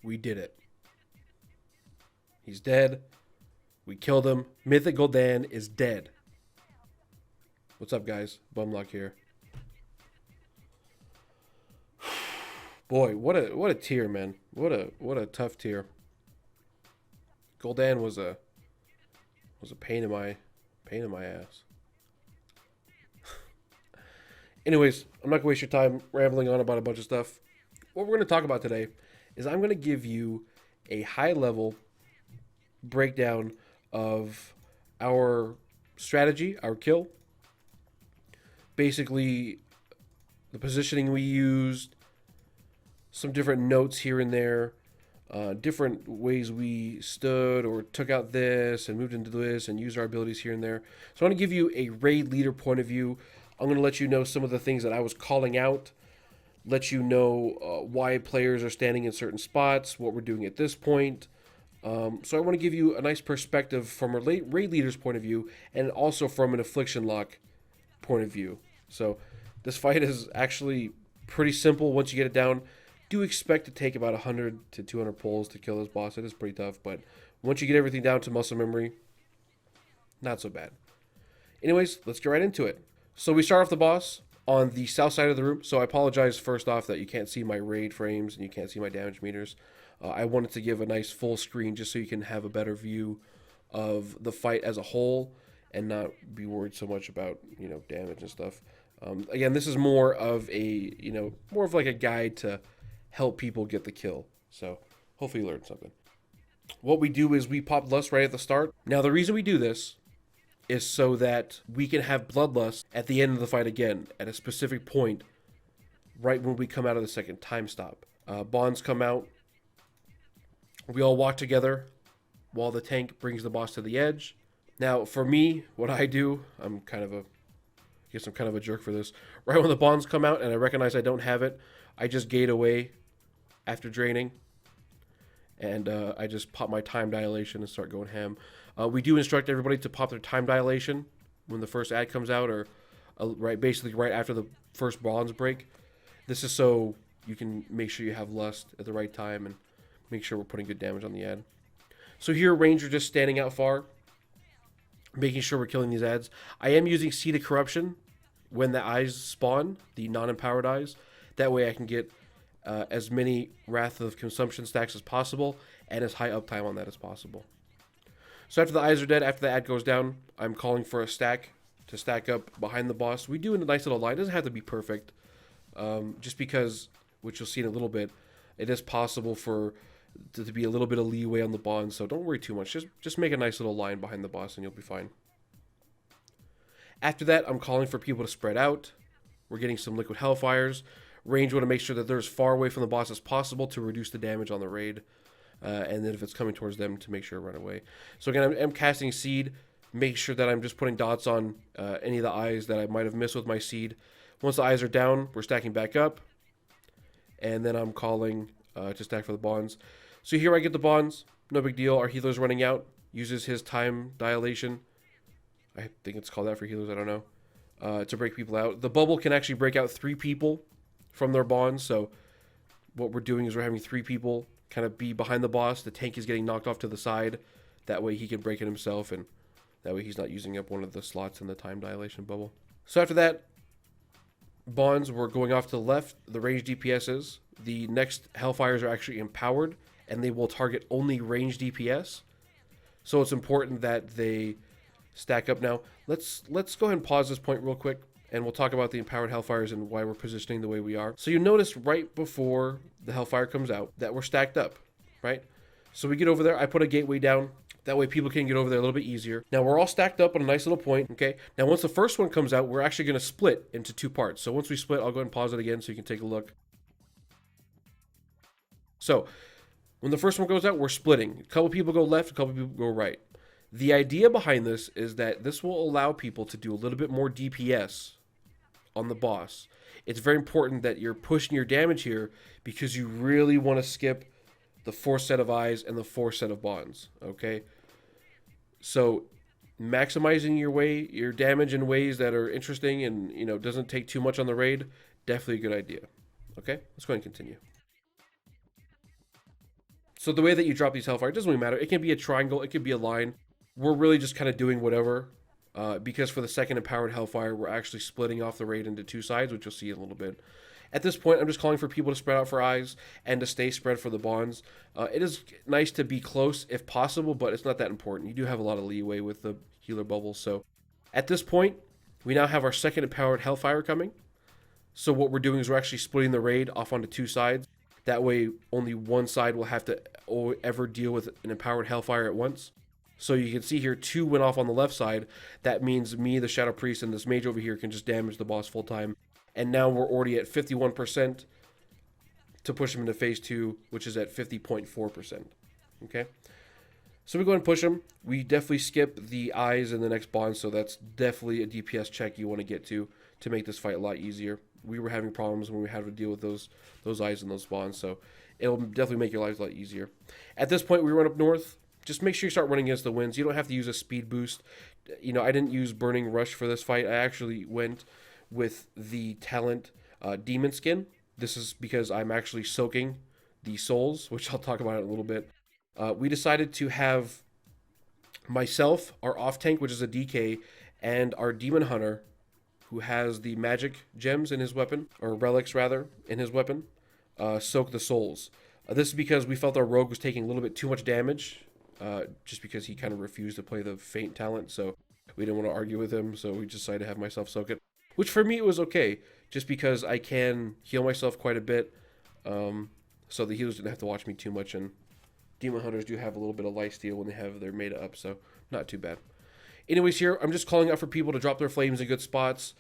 We did it. He's dead. We killed him. Mythic Gul'dan is dead. What's up, guys? Bumlock here. Boy, what a tier, man. What a tough tier. Gul'dan was a pain in my ass. Anyways, I'm not gonna waste your time rambling on about a bunch of stuff. What we're gonna talk about today is I'm gonna give you a high-level breakdown of our strategy, our kill. Basically, the positioning we used, some different notes here and there, different ways we stood or took out this and moved into this and used our abilities here and there. So I want to give you a raid leader point of view. I'm going to let you know some of the things that I was calling out, let you know why players are standing in certain spots, what we're doing at this point. So I want to give you a nice perspective from a raid leader's point of view and also from an affliction lock point of view. So this fight is actually pretty simple once you get it down. Do expect to take about 100 to 200 pulls to kill this boss. It is pretty tough, but once you get everything down to muscle memory, not so bad. Anyways, let's get right into it. So we start off the boss on the south side of the room. So I apologize first off that you can't see my raid frames and you can't see my damage meters. I wanted to give a nice full screen just so you can have a better view of the fight as a whole and not be worried so much about, damage and stuff. Again, this is more of a, more of like a guide to help people get the kill. So hopefully you learned something. What we do is we pop Lust right at the start. Now the reason we do this is so that we can have Bloodlust at the end of the fight again at a specific point right when we come out of the second time stop. Bonds come out. We all walk together while the tank brings the boss to the edge. Now for me, what I do, I'm kind of a jerk for this. Right when the bonds come out and I recognize I don't have it, I just gate away after draining, and I just pop my time dilation and start going ham. We do instruct everybody to pop their time dilation when the first ad comes out, or basically right after the first bonds break. This is so you can make sure you have Lust at the right time and make sure we're putting good damage on the ad. So here, Ranger just standing out far, making sure we're killing these ads. I am using Seed of Corruption when the eyes spawn, the non-empowered eyes. That way I can get as many Wrath of Consumption stacks as possible and as high uptime on that as possible. So after the eyes are dead, after the ad goes down, I'm calling for a stack to stack up behind the boss. We do in a nice little line. It doesn't have to be perfect, just because, which you'll see in a little bit, it is possible for to be a little bit of leeway on the bonds, so don't worry too much. Just make a nice little line behind the boss and you'll be fine. After that, I'm calling for people to spread out. We're getting some liquid hellfires. Range want to make sure that they're as far away from the boss as possible to reduce the damage on the raid. And then if it's coming towards them, to make sure to run away. So again, I'm casting Seed. Make sure that I'm just putting dots on any of the eyes that I might have missed with my Seed. Once the eyes are down, we're stacking back up. And then I'm calling to stack for the bonds. So here I get the bonds. No big deal. Our healer's running out. Uses his time dilation. I think it's called that for healers. I don't know. To break people out. The bubble can actually break out 3 people from their bonds. So what we're doing is we're having 3 people kind of be behind the boss. The tank is getting knocked off to the side. That way he can break it himself, and that way he's not using up one of the slots in the time dilation bubble. So after that, bonds were going off to the left. The range DPSs. The next hellfires are actually empowered, and they will target only range DPS. So it's important that they stack up. Now let's go ahead and pause this point real quick, and we'll talk about the empowered hellfires and why we're positioning the way we are. So you notice right before the hellfire comes out that we're stacked up, right? So we get over there. I put a gateway down. That way people can get over there a little bit easier. Now we're all stacked up on a nice little point, okay? Now once the first one comes out, we're actually going to split into 2 parts. So once we split, I'll go ahead and pause it again so you can take a look. So when the first one goes out, we're splitting. A couple people go left, a couple people go right. The idea behind this is that this will allow people to do a little bit more DPS on the boss. It's very important that you're pushing your damage here because you really want to skip the 4th set of eyes and the 4th set of bonds, okay? So maximizing your damage in ways that are interesting and, doesn't take too much on the raid, definitely a good idea. Okay, let's go ahead and continue. So the way that you drop these hellfire, it doesn't really matter. It can be a triangle, it could be a line. We're really just kind of doing whatever. Because for the second empowered hellfire, we're actually splitting off the raid into two sides, which you'll see in a little bit. At this point, I'm just calling for people to spread out for eyes and to stay spread for the bonds. It is nice to be close if possible, but it's not that important. You do have a lot of leeway with the healer bubbles. So at this point, we now have our second empowered hellfire coming. So what we're doing is we're actually splitting the raid off onto two sides. That way, only one side will have to ever deal with an empowered hellfire at once. So you can see here, 2 went off on the left side. That means me, the Shadow Priest, and this mage over here can just damage the boss full time. And now we're already at 51% to push him into phase 2, which is at 50.4%. Okay? So we go ahead and push him. We definitely skip the eyes in the next bond, so that's definitely a DPS check you want to get to make this fight a lot easier. We were having problems when we had to deal with those eyes and those bonds, so it'll definitely make your lives a lot easier. At this point, we run up north. Just make sure you start running against the winds. You don't have to use a speed boost. You know, I didn't use Burning Rush for this fight. I actually went with the talent Demon Skin. This is because I'm actually soaking the souls, which I'll talk about in a little bit. We decided to have myself, our off tank, which is a DK, and our Demon Hunter, who has the magic gems in his weapon, or relics rather, in his weapon, soak the souls. This is because we felt our rogue was taking a little bit too much damage. Just because he kind of refused to play the Feint talent, so we didn't want to argue with him, so we decided to have myself soak it. Which for me, it was okay, just because I can heal myself quite a bit, so the healers didn't have to watch me too much, and Demon Hunters do have a little bit of lifesteal when they have their meta up, so not too bad. Anyways, here, I'm just calling out for people to drop their flames in good spots,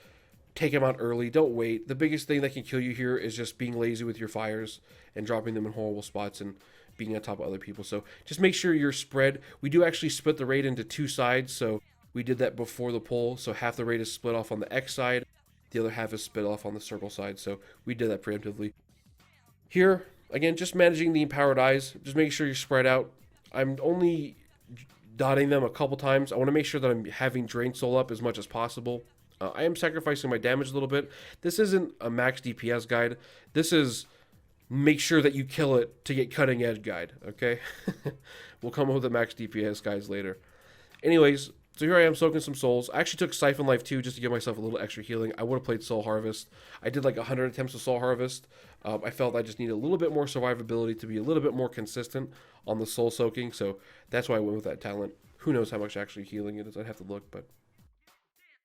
take them out early, don't wait. The biggest thing that can kill you here is just being lazy with your fires and dropping them in horrible spots and being on top of other people. So just make sure you're spread. We do actually split the raid into two sides, so we did that before the poll. So half the raid is split off on the X side, the other half is split off on the circle side, so we did that preemptively. Here, again, just managing the empowered eyes, just making sure you're spread out. I'm only dotting them a couple times. I want to make sure that I'm having Drain Soul up as much as possible. I am sacrificing my damage a little bit. This isn't a max DPS guide. This is make sure that you kill it to get cutting edge guide, okay? We'll come up with the max DPS guides later. Anyways, so here I am soaking some souls. I actually took Siphon Life too, just to give myself a little extra healing. I would have played Soul Harvest. I did like 100 attempts of Soul Harvest. I felt I just needed a little bit more survivability to be a little bit more consistent on the soul soaking, so that's why I went with that talent. Who knows how much actually healing it is? I'd have to look, but...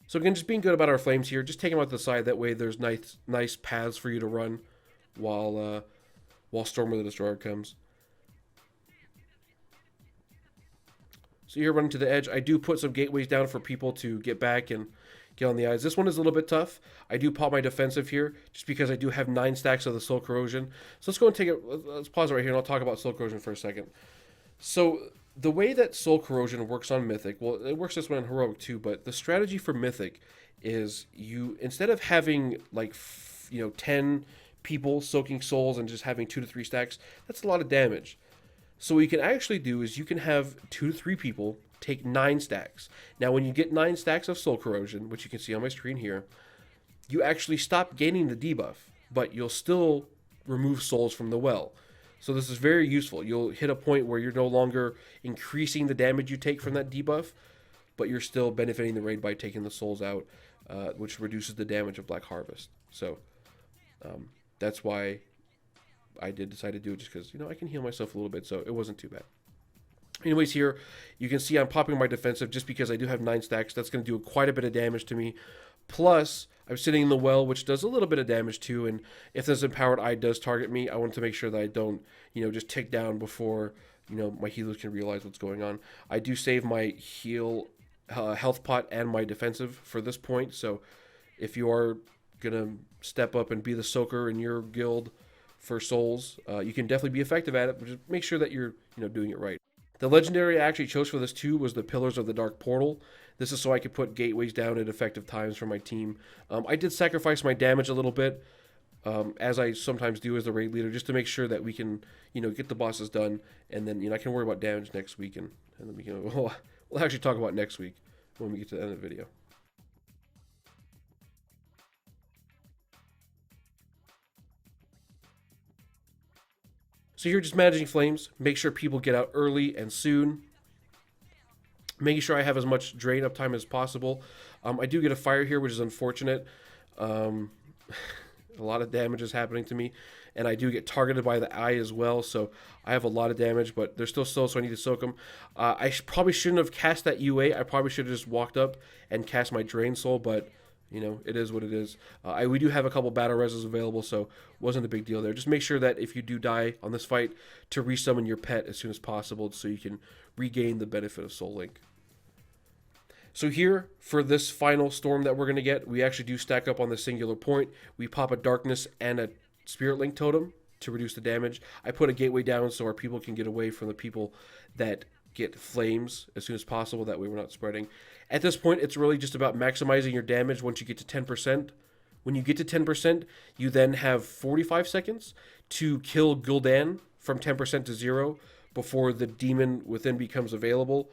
So again, just being good about our flames here. Just take them out to the side. That way there's nice paths for you to run while Storm of the Destroyer comes. So you're running to the edge. I do put some gateways down for people to get back and get on the eyes. This one is a little bit tough. I do pop my defensive here just because I do have 9 stacks of the Soul Corrosion. So let's go and take it. Let's pause it right here and I'll talk about Soul Corrosion for a second. So the way that Soul Corrosion works on Mythic, well, it works this way on Heroic too, but the strategy for Mythic is you, instead of having like, 10 people soaking souls and just having 2 to 3 stacks, that's a lot of damage. So what you can actually do is you can have 2 to 3 people take 9 stacks. Now when you get 9 stacks of Soul Corrosion, which you can see on my screen here, you actually stop gaining the debuff, but you'll still remove souls from the well. So this is very useful. You'll hit a point where you're no longer increasing the damage you take from that debuff, but you're still benefiting the raid by taking the souls out, which reduces the damage of Black Harvest. So that's why I did decide to do it, just because, I can heal myself a little bit, so it wasn't too bad. Anyways, here, you can see I'm popping my defensive just because I do have 9 stacks. That's going to do quite a bit of damage to me. Plus, I'm sitting in the well, which does a little bit of damage too, and if this empowered eye does target me, I want to make sure that I don't, just tick down before, my healers can realize what's going on. I do save my health pot and my defensive for this point, so if you are going to step up and be the soaker in your guild for souls, you can definitely be effective at it, but just make sure that you're, doing it right. The legendary I actually chose for this too was the Pillars of the Dark Portal. This is so I could put gateways down at effective times for my team. I did sacrifice my damage a little bit, as I sometimes do as the raid leader, just to make sure that we can, get the bosses done, and then, I can worry about damage next week, and then we can, we'll actually talk about next week when we get to the end of the video. So here, just managing flames. Make sure people get out early and soon. Making sure I have as much drain uptime as possible. I do get a fire here, which is unfortunate. A lot of damage is happening to me. And I do get targeted by the eye as well. So I have a lot of damage, but they're still slow, so I need to soak them. Probably shouldn't have cast that UA. I probably should have just walked up and cast my Drain Soul, but you know, it is what it is. We do have a couple battle reses available, so wasn't a big deal there. Just make sure that if you do die on this fight, to resummon your pet as soon as possible so you can regain the benefit of Soul Link. So here, for this final storm that we're going to get, we actually do stack up on the singular point. We pop a Darkness and a Spirit Link Totem to reduce the damage. I put a gateway down so our people can get away from the people that get flames as soon as possible. That way we're not spreading. At this point, it's really just about maximizing your damage once you get to 10%. When you get to 10%, you then have 45 seconds to kill Gul'dan from 10% to 0 before the demon within becomes available.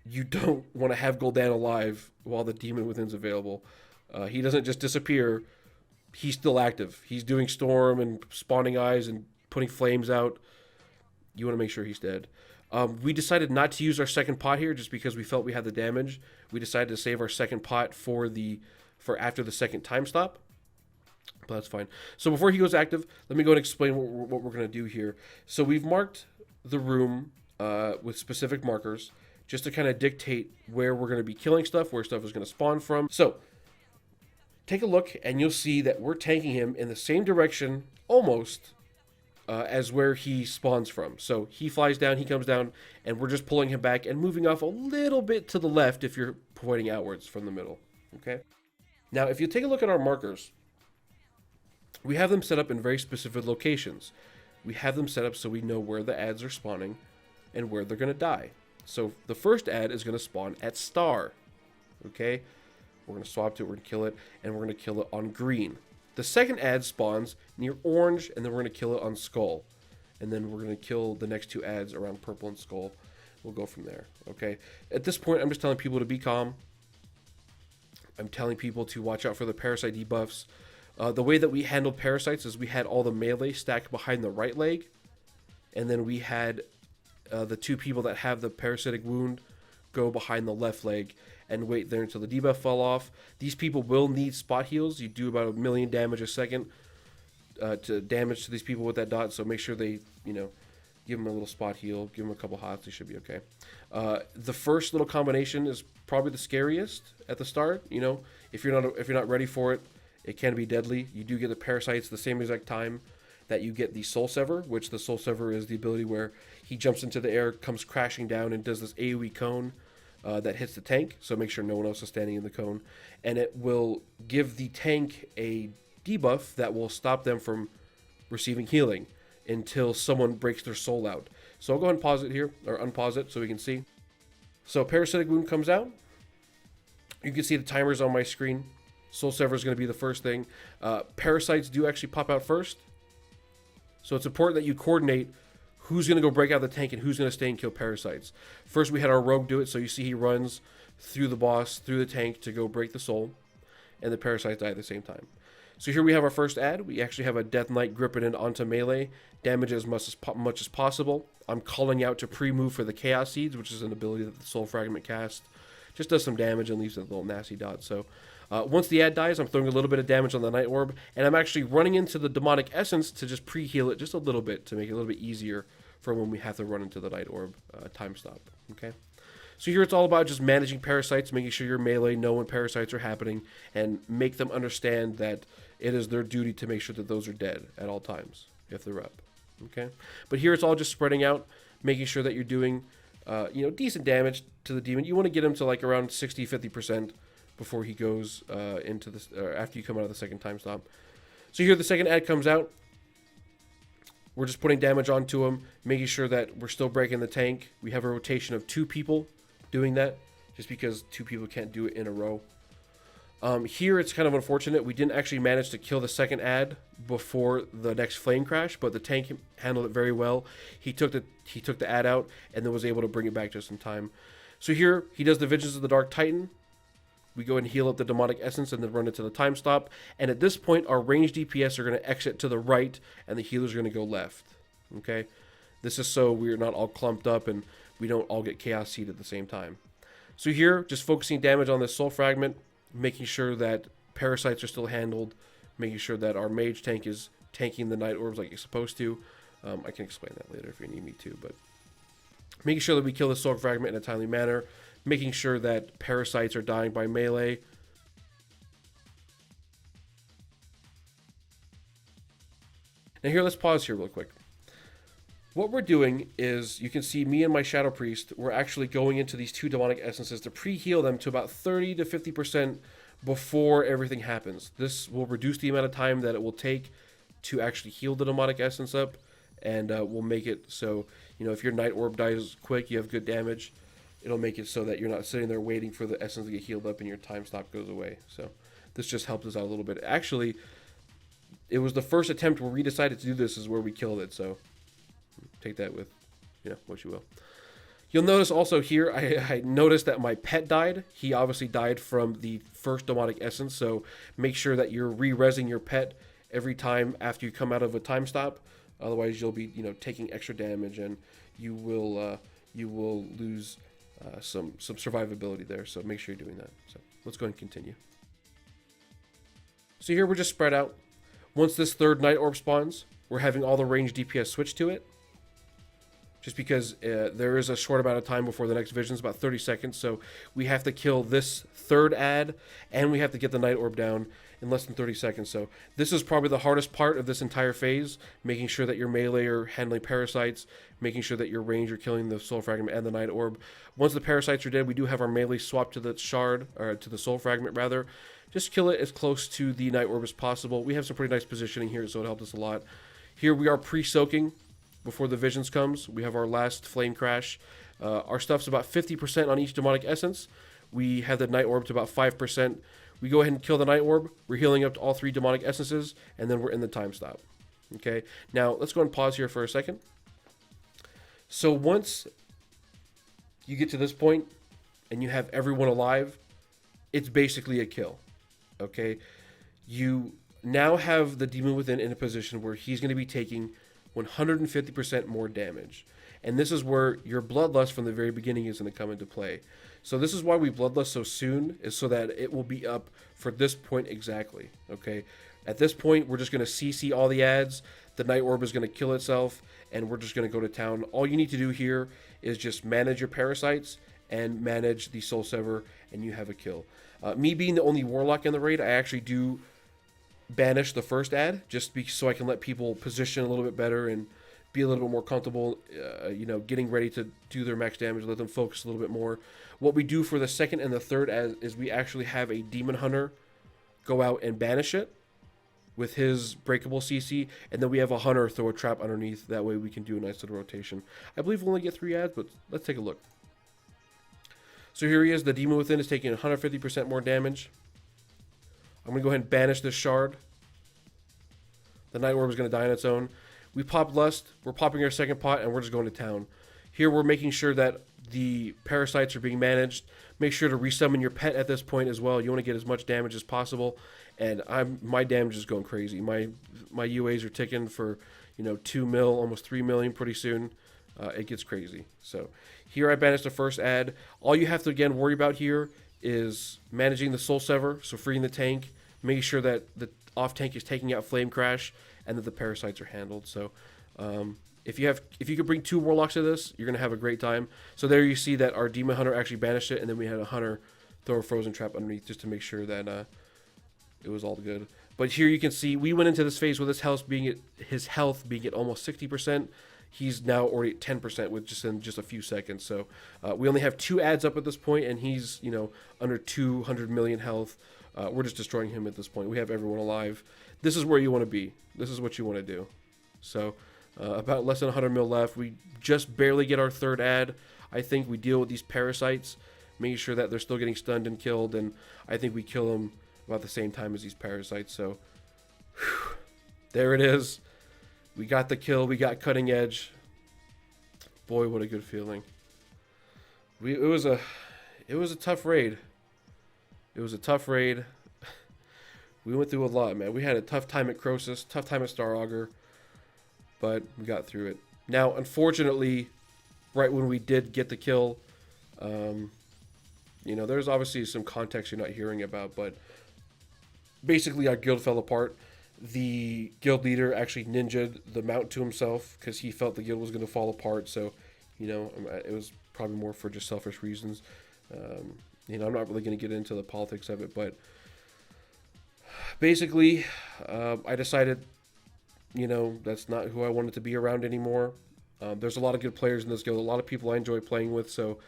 You don't want to have Gul'dan alive while the demon within's available. He doesn't just disappear. He's still active. He's doing storm and spawning eyes and putting flames out. You want to make sure he's dead. We decided not to use our second pot here just because we felt we had the damage. We decided to save our second pot for after the second time stop. But that's fine. So before he goes active, let me go and explain what we're going to do here. So we've marked the room with specific markers just to kind of dictate where we're going to be killing stuff, where stuff is going to spawn from. So take a look and you'll see that we're tanking him in the same direction almost as where he spawns from. So he flies down, he comes down, and we're just pulling him back and moving off a little bit to the left if you're pointing outwards from the middle. Okay. Now, if you take a look at our markers, we have them set up in very specific locations. We have them set up so we know where the ads are spawning and where they're going to die. So the first ad is going to spawn at star. Okay. We're going to swap to it, we're going to kill it, and we're going to kill it on green. The second ad spawns near orange, and then we're going to kill it on skull. And then we're going to kill the next two ads around purple and skull. We'll go from there, okay? At this point, I'm just telling people to be calm. I'm telling people to watch out for the parasite debuffs. The way that we handled parasites is we had all the melee stacked behind the right leg, and then we had the two people that have the parasitic wound go behind the left leg and wait there until the debuff fell off. These people will need spot heals. You do about 1 million damage a second to damage to these people with that dot, so make sure they, you know, give them a little spot heal, give them a couple hots, they should be okay. The first little combination is probably the scariest at the start. You know, if you're not ready for it, it can be deadly. You do get the parasites the same exact time that you get the Soul Sever, which the Soul Sever is the ability where he jumps into the air, comes crashing down, and does this AoE cone that hits the tank, so make sure no one else is standing in the cone, and it will give the tank a debuff that will stop them from receiving healing until someone breaks their soul out. So I'll go ahead and pause it here, or unpause it so we can see. So Parasitic Wound comes out. You can see the timers on my screen. Soul Sever is going to be the first thing. Parasites do actually pop out first, so it's important that you coordinate who's going to go break out the tank and who's going to stay and kill parasites. First, we had our rogue do it, so you see he runs through the boss, through the tank to go break the soul, and the parasites die at the same time. So here we have our first ad. We actually have a Death Knight gripping in onto melee, damage as much as possible. I'm calling out to pre-move for the Chaos Seeds, which is an ability that the Soul Fragment casts. Just does some damage and leaves a little nasty dot. So once the ad dies, I'm throwing a little bit of damage on the Night Orb, and I'm actually running into the Demonic Essence to just pre-heal it just a little bit to make it a little bit easier for when we have to run into the Night Orb time stop. Okay. So here it's all about just managing parasites, making sure your melee know when parasites are happening, and make them understand that it is their duty to make sure that those are dead at all times if they're up. Okay. But here it's all just spreading out, making sure that you're doing decent damage to the demon. You want to get him to like around 60-50% before he goes into this, or after you come out of the second time stop. So here the second ad comes out. We're just putting damage onto him, making sure that we're still breaking the tank. We have a rotation of 2 people doing that, just because 2 people can't do it in a row. Here it's kind of unfortunate. We didn't actually manage to kill the second ad before the next flame crash, but the tank handled it very well. He took the ad out and then was able to bring it back just in time. So here he does the Vengeance of the Dark Titan. We go and heal up the Demonic Essence and then run into the time stop. And at this point, our ranged DPS are going to exit to the right, and the healers are going to go left. Okay, this is so we're not all clumped up and we don't all get Chaos Seed at the same time. So here, just focusing damage on this Soul Fragment, making sure that parasites are still handled, making sure that our mage tank is tanking the Night Orbs like it's supposed to. I can explain that later if you need me to, but making sure that we kill the Soul Fragment in a timely manner, making sure that parasites are dying by melee. Now here, let's pause here real quick. What we're doing is, you can see me and my Shadow Priest, we're actually going into these 2 demonic essences to pre-heal them to about 30 to 50% before everything happens. This will reduce the amount of time that it will take to actually heal the demonic essence up, and will make it so, you know, if your Night Orb dies quick, you have good damage, it'll make it so that you're not sitting there waiting for the essence to get healed up and your time stop goes away. So this just helps us out a little bit. Actually, it was the first attempt where we decided to do this is where we killed it, so take that with, you know, what you will. You'll notice also here, I noticed that my pet died. He obviously died from the first demonic essence, so make sure that you're re-resing your pet every time after you come out of a time stop. Otherwise, you'll be, you know, taking extra damage, and you will lose some survivability there. So make sure you're doing that. So let's go ahead and continue. So here we're just spread out. Once this 3rd Night Orb spawns, we're having all the ranged DPS switch to it. Just because there is a short amount of time before the next vision, about 30 seconds. So we have to kill this 3rd ad, and we have to get the Night Orb down in less than 30 seconds. So this is probably the hardest part of this entire phase, making sure that your melee are handling parasites, making sure that your range are killing the Soul Fragment and the Night Orb. Once the parasites are dead, we do have our melee swapped to the shard, or to the Soul Fragment rather. Just kill it as close to the Night Orb as possible. We have some pretty nice positioning here, so it helped us a lot. Here we are pre-soaking before the visions comes. We have our last flame crash. Our stuff's about 50% on each demonic essence. We have the Night Orb to about 5%. We go ahead and kill the Night Orb. We're healing up to all 3 demonic essences, and then we're in the time stop. Okay, now let's go and pause here for a second. So once you get to this point and you have everyone alive, it's basically a kill. Okay, you now have the Demon Within in a position where he's going to be taking 150% more damage. And this is where your Bloodlust from the very beginning is going to come into play. So this is why we Bloodlust so soon, is so that it will be up for this point exactly. Okay, at this point, we're just going to CC all the ads. The Night Orb is going to kill itself, and we're just going to go to town. All you need to do here is just manage your parasites and manage the Soul Sever, and you have a kill. Me being the only Warlock in the raid, I actually do banish the first ad, just so I can let people position a little bit better and be a little bit more comfortable, you know, getting ready to do their max damage, let them focus a little bit more. What we do for the 2nd and the 3rd ad is we actually have a Demon Hunter go out and banish it with his breakable CC, and then we have a Hunter throw a trap underneath. That way we can do a nice little rotation. I believe we'll only get 3 ads, but let's take a look. So here he is. The Demon Within is taking 150% more damage. I'm going to go ahead and banish this shard. The Night Orb is going to die on its own. We pop Lust. We're popping our 2nd pot, and we're just going to town. Here we're making sure that the parasites are being managed. Make sure to resummon your pet at this point as well. You want to get as much damage as possible. And my damage is going crazy. My UAs are ticking for, you know, 2 mil, almost 3 million pretty soon. It gets crazy. So here I banished the first ad. All you have to, again, worry about here is managing the Soul Sever, so freeing the tank, making sure that the off tank is taking out Flame Crash, and that the parasites are handled. So if you could bring 2 Warlocks to this, you're going to have a great time. So there you see that our Demon Hunter actually banished it, and then we had a Hunter throw a Frozen Trap underneath just to make sure that it was all good. But here you can see we went into this phase with his health being at almost 60%. He's now already at 10% with just a few seconds. So we only have 2 ads up at this point, and he's, you know, under 200 million health. We're just destroying him at this point. We have everyone alive. This is where you want to be. This is what you want to do. So about less than 100 mil left. We just barely get our 3rd ad. I think we deal with these parasites, making sure that they're still getting stunned and killed, and I think we kill them about the same time as these parasites. So whew, there it is. We got the kill. We got Cutting Edge. Boy, what a good feeling. It was a tough raid. It was a tough raid. We went through a lot, man. We had a tough time at Croesus, tough time at Star Augur, but we got through it. Now, unfortunately, right when we did get the kill, you know, there's obviously some context you're not hearing about, but basically our guild fell apart. The guild leader actually ninja'd the mount to himself because he felt the guild was going to fall apart. So, you know, it was probably more for just selfish reasons. You know, I'm not really going to get into the politics of it, but basically, I decided, you know, that's not who I wanted to be around anymore. There's a lot of good players in this guild, a lot of people I enjoy playing with, so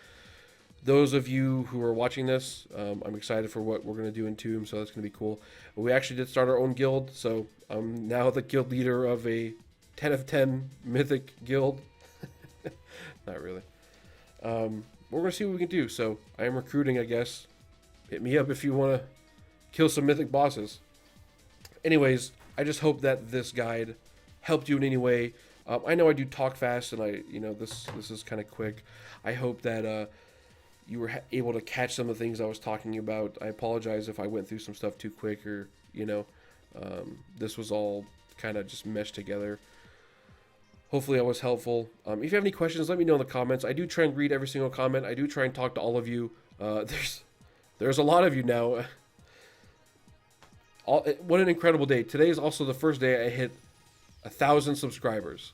those of you who are watching this, I'm excited for what we're going to do in Tomb, so that's going to be cool. We actually did start our own guild, so I'm now the guild leader of a 10 of 10 Mythic guild. Not really. We're going to see what we can do, so I am recruiting, I guess. Hit me up if you want to kill some Mythic bosses. Anyways, I just hope that this guide helped you in any way. I know I do talk fast, and you know, this is kind of quick. I hope that you were able to catch some of the things I was talking about. I apologize if I went through some stuff too quick, or you know, this was all kind of just meshed together. Hopefully I was helpful. If you have any questions, let me know in the comments. I do try and read every single comment. I do try and talk to all of you. There's a lot of you now. What an incredible day. Today is also the first day I hit 1,000 subscribers.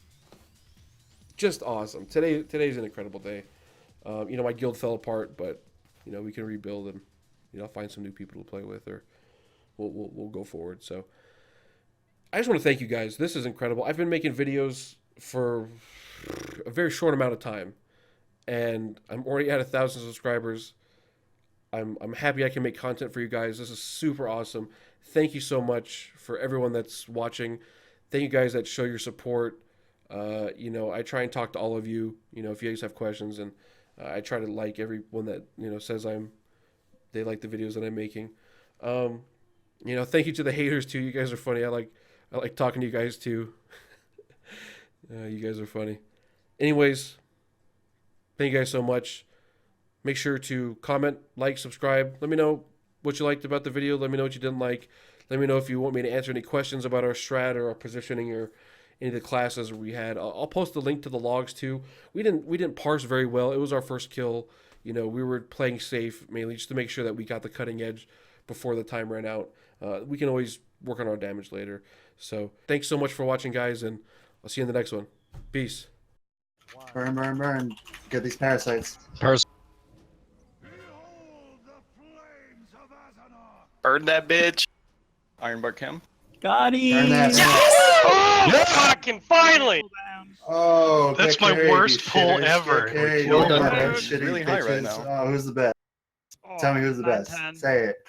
Just awesome. Today's an incredible day. You know, my guild fell apart, but you know, we can rebuild and you know, find some new people to play with, or we'll go forward. So I just want to thank you guys. This is incredible. I've been making videos for a very short amount of time, and I'm already at 1,000 subscribers. I'm happy I can make content for you guys. This is super awesome. Thank you so much for everyone that's watching. Thank you guys that show your support. You know, I try and talk to all of you. You know, if you guys have questions, and I try to like everyone that you know says they like the videos that I'm making. You know, thank you to the haters too. You guys are funny. I like talking to you guys too. You guys are funny. Anyways, thank you guys so much. Make sure to comment, like, subscribe. Let me know what you liked about the video. Let me know what you didn't like. Let me know if you want me to answer any questions about our strat or our positioning or any of the classes we had. I'll post the link to the logs too. We didn't parse very well. It was our first kill. You know, we were playing safe mainly just to make sure that we got the cutting edge before the time ran out. We can always work on our damage later. So thanks so much for watching, guys, and I'll see you in the next one. Peace. Burn, burn, burn. Get these parasites. Burn that bitch. Ironbark him. Got him! Burn that. Oh, yeah! Fucking finally! Oh, That's get my carried, worst you pull shitters. ever. Get carried, Well you done, fucking man. shitty Really high right bitches. now. Oh, who's the best? Tell me who's the best. Say it.